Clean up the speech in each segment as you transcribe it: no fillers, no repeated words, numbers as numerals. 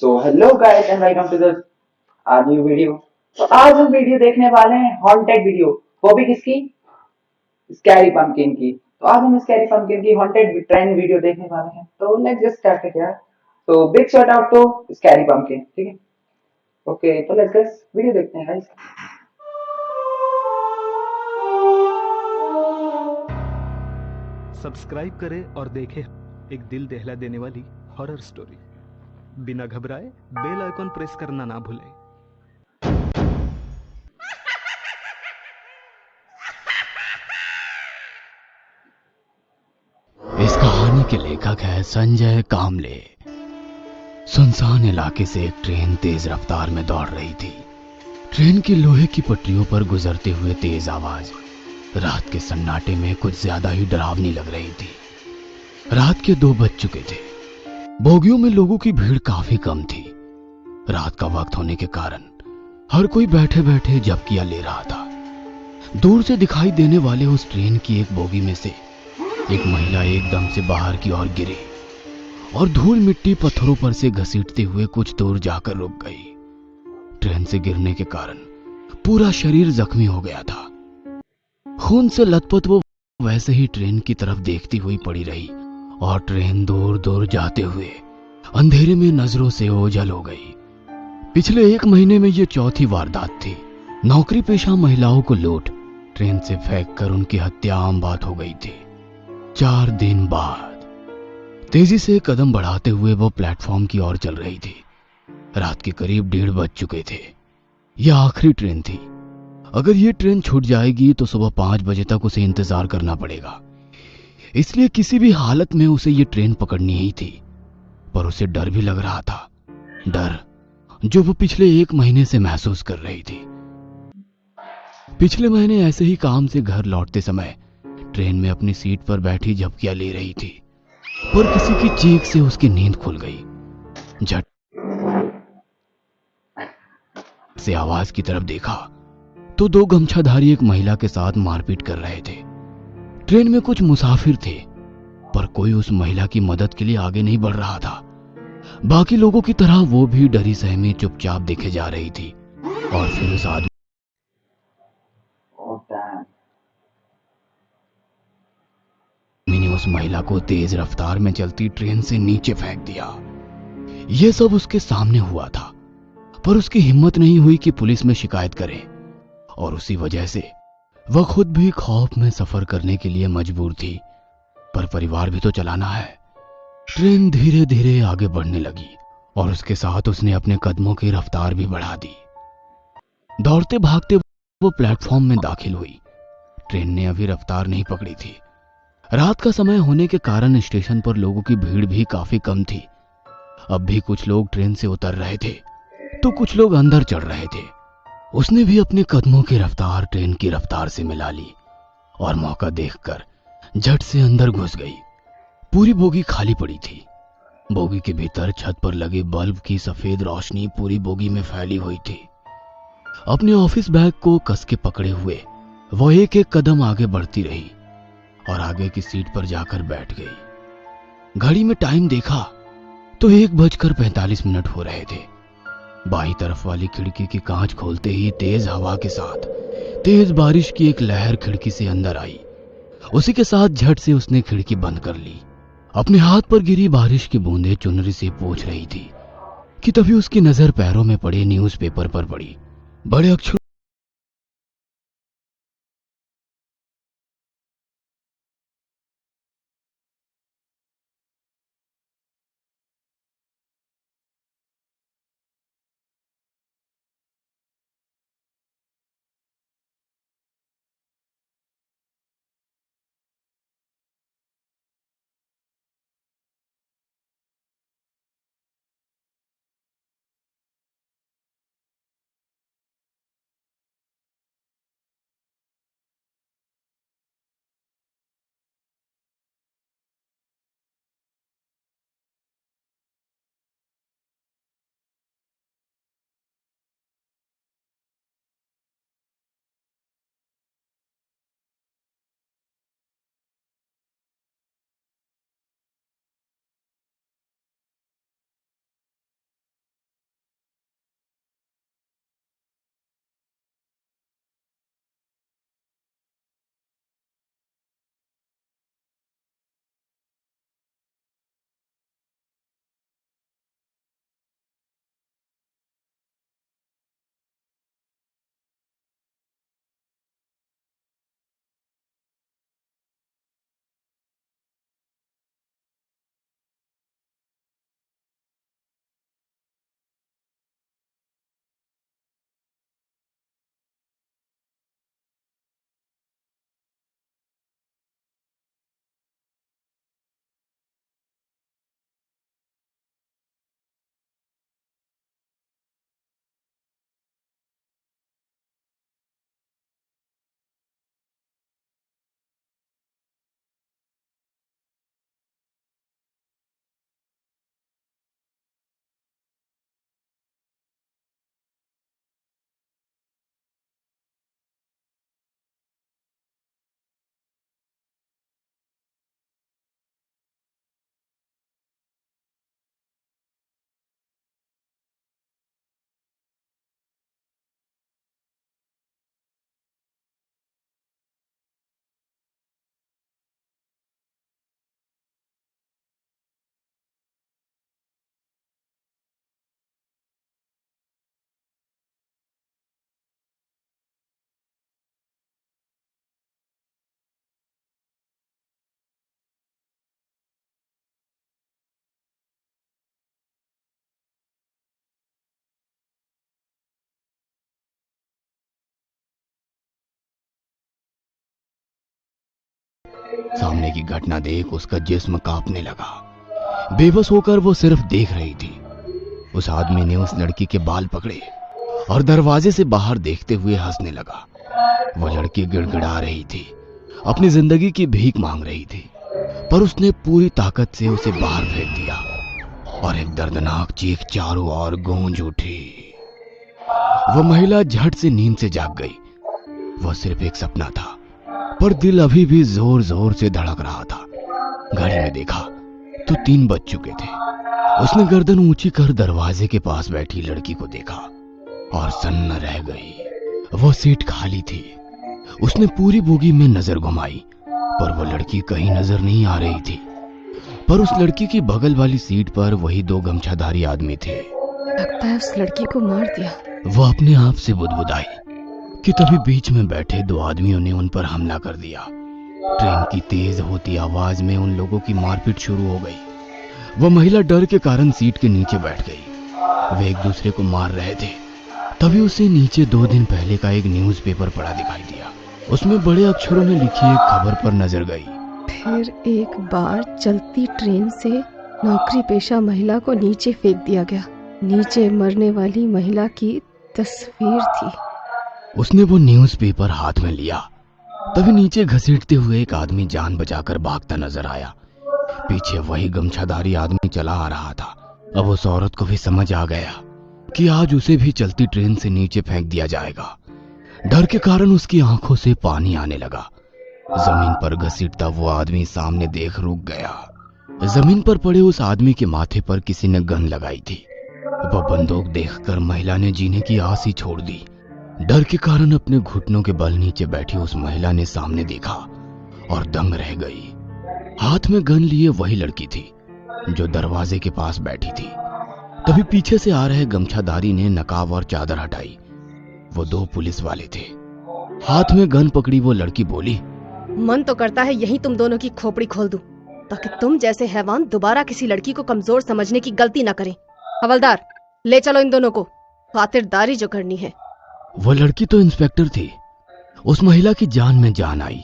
So hello guys and welcome to the new video. तो आज हम वीडियो देखने वाले हैं हॉन्टेड वीडियो। वो भी किसकी? स्कैरी पंपकिन की। तो आज हम स्कैरी पंपकिन की हॉन्टेड ट्रेन वीडियो देखने वाले हैं। तो लेट्स जस्ट स्टार्ट इट यार। तो big shout out to scary pumpkin, ठीक है? ओके, तो लेट्स जस्ट वीडियो देखते हैं गाइस। सब्सक्राइब करें और देखें एक दिल दहला देने वाली हॉरर स्टोरी। बिना घबराए बेल आइकॉन प्रेस करना ना भूलें। इस कहानी के लेखक है संजय कामले। सुनसान इलाके से एक ट्रेन तेज रफ्तार में दौड़ रही थी। ट्रेन की लोहे की पटरियों पर गुजरते हुए तेज आवाज रात के सन्नाटे में कुछ ज्यादा ही डरावनी लग रही थी। रात के 2 बज चुके थे। बोगियों में लोगों की भीड़ काफी कम थी। रात का वक्त होने के कारण हर कोई बैठे बैठे झपकियां ले रहा था। दूर से दिखाई देने वाले उस ट्रेन की एक बोगी में से एक महिला एकदम से बाहर की ओर गिरी और धूल मिट्टी पत्थरों पर से घसीटते हुए कुछ दूर जाकर रुक गई। ट्रेन से गिरने के कारण पूरा शरीर जख्मी हो गया था। खून से लथपथ वो वैसे ही ट्रेन की तरफ देखती हुई पड़ी रही और ट्रेन दूर दूर जाते हुए अंधेरे में नजरों से ओझल हो गई। पिछले 1 महीने में ये चौथी वारदात थी। नौकरी पेशा महिलाओं को लूट ट्रेन से फेंक कर उनकी हत्या आम बात हो गई थी। 4 दिन बाद तेजी से कदम बढ़ाते हुए वो प्लेटफॉर्म की ओर चल रही थी। रात के करीब 1:30 बज चुके थे। यह आखिरी ट्रेन थी। अगर ये ट्रेन छूट जाएगी तो सुबह 5 बजे तक उसे इंतजार करना पड़ेगा। इसलिए किसी भी हालत में उसे ये ट्रेन पकड़नी ही थी। पर उसे डर भी लग रहा था। डर जो वो पिछले 1 महीने से महसूस कर रही थी। पिछले महीने ऐसे ही काम से घर लौटते समय ट्रेन में अपनी सीट पर बैठी झपकियां ले रही थी, पर किसी की चीख से उसकी नींद खुल गई। झट से आवाज की तरफ देखा तो 2 गमछाधारी एक महिला के साथ मारपीट कर रहे थे। ट्रेन में कुछ मुसाफिर थे, पर कोई उस महिला की मदद के लिए आगे नहीं बढ़ रहा था। बाकी लोगों की तरह वो भी डरी सहमी चुपचाप देखे जा रही थी। और फिर उस आदमी ओह डैम। ने उस महिला को तेज रफ्तार में चलती ट्रेन से नीचे फेंक दिया। यह सब उसके सामने हुआ था, पर उसकी हिम्मत नहीं हुई कि पुलिस में शिकायत करे। और उसी वजह से वह खुद भी खौफ में सफर करने के लिए मजबूर थी। पर परिवार भी तो चलाना है। ट्रेन धीरे धीरे आगे बढ़ने लगी और उसके साथ उसने अपने कदमों की रफ्तार भी बढ़ा दी। दौड़ते भागते वो प्लेटफॉर्म में दाखिल हुई। ट्रेन ने अभी रफ्तार नहीं पकड़ी थी। रात का समय होने के कारण स्टेशन पर लोगों की भीड़ भी काफी कम थी। अब भी कुछ लोग ट्रेन से उतर रहे थे तो कुछ लोग अंदर चढ़ रहे थे। उसने भी अपने कदमों की रफ्तार ट्रेन की रफ्तार से मिला ली और मौका देखकर झट से अंदर घुस गई। पूरी बोगी खाली पड़ी थी। बोगी के भीतर छत पर लगे बल्ब की सफेद रोशनी पूरी बोगी में फैली हुई थी। अपने ऑफिस बैग को कस के पकड़े हुए वो एक एक कदम आगे बढ़ती रही और आगे की सीट पर जाकर बैठ गई। घड़ी में टाइम देखा तो 1:45 हो रहे थे। बाईं तरफ वाली खिड़की की कांच खोलते ही तेज हवा के साथ तेज बारिश की एक लहर खिड़की से अंदर आई। उसी के साथ झट से उसने खिड़की बंद कर ली। अपने हाथ पर गिरी बारिश की बूंदें चुनरी से पोंछ रही थी कि तभी उसकी नजर पैरों में पड़े न्यूज़पेपर पर पड़ी। बड़े अक्षर सामने की घटना देख उसका जिस्म कांपने लगा। बेबस होकर वो सिर्फ देख रही थी। उस आदमी ने उस लड़की के बाल पकड़े और दरवाजे से बाहर देखते हुए हंसने लगा। वो लड़की गिड़गिड़ा रही थी, अपनी जिंदगी की भीख मांग रही थी, पर उसने पूरी ताकत से उसे बाहर फेंक दिया और एक दर्दनाक चीख चारों ओर गूंज उठी। वह महिला झट से नींद से जाग गई। वह सिर्फ एक सपना था, पर दिल अभी भी जोर जोर से धड़क रहा था। घड़ी में देखा तो 3 बज चुके थे। उसने गर्दन ऊंची कर दरवाजे के पास बैठी लड़की को देखा और सन्न रह गई। वो सीट खाली थी। उसने पूरी बोगी में नजर घुमाई, पर वो लड़की कहीं नजर नहीं आ रही थी। पर उस लड़की की बगल वाली सीट पर वही 2 गमछाधारी आदमी थे। लगता है उस लड़की को मार दिया। वो अपने आप से बुदबुदाई कि तभी बीच में बैठे 2 आदमियों ने उन पर हमला कर दिया। ट्रेन की तेज होती आवाज में उन लोगों की मारपीट शुरू हो गई। वह महिला डर के कारण सीट के नीचे बैठ गई। वे एक दूसरे को मार रहे थे। तभी उसे नीचे 2 दिन पहले का एक न्यूज़पेपर पड़ा दिखाई दिया। उसमें बड़े अक्षरों में लिखी एक खबर पर नजर गई। फिर एक बार चलती ट्रेन से नौकरी पेशा महिला को नीचे फेंक दिया गया। नीचे मरने वाली महिला की तस्वीर थी। उसने वो न्यूज़पेपर हाथ में लिया। तभी नीचे घसीटते हुए एक आदमी जान बचाकर भागता नजर आया। पीछे वही गमछाधारी आदमी चला आ रहा था। अब उस औरत को भी समझ आ गया कि आज उसे भी चलती ट्रेन से नीचे फेंक दिया जाएगा। डर के कारण उसकी आंखों से पानी आने लगा। जमीन पर घसीटता वो आदमी सामने देख रुक गया। जमीन पर पड़े उस आदमी के माथे पर किसी ने गन लगाई थी। वह बंदूक देखकर महिला ने जीने की आस ही छोड़ दी। डर के कारण अपने घुटनों के बल नीचे बैठी उस महिला ने सामने देखा और दंग रह गई। हाथ में गन लिए वही लड़की थी जो दरवाजे के पास बैठी थी। तभी पीछे से आ रहे गमछाधारी ने नकाब और चादर हटाई। वो 2 पुलिस वाले थे। हाथ में गन पकड़ी वो लड़की बोली, मन तो करता है यही तुम दोनों की खोपड़ी खोल दूं, ताकि तुम जैसे हैवान दोबारा किसी लड़की को कमजोर समझने की गलती ना करें। हवलदार, ले चलो इन दोनों को, खातिरदारी जो करनी है। वो लड़की तो इंस्पेक्टर थी। उस महिला की जान में जान आई।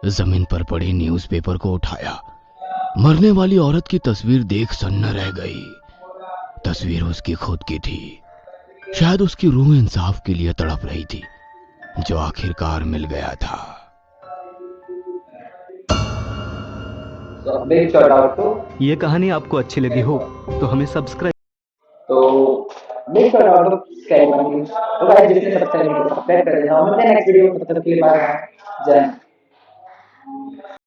जमीन पर पड़े न्यूज़पेपर को उठाया। मरने वाली औरत की तस्वीर देख सन्न रह गई। तस्वीर उसकी खुद की थी। शायद उसकी रूह इंसाफ के लिए तड़प रही थी, जो आखिरकार मिल गया था। So, big shout out to ये कहानी आपको अच्छी लगी हो तो हमें subscribe big shout out to Sky Monkey। तो गाइस जिसने सब्सक्राइब नहीं किया सब्सक्राइब कर देना और मिलते हैं नेक्स्ट वीडियो में। तब तक के लिए बाय। जय हिंद।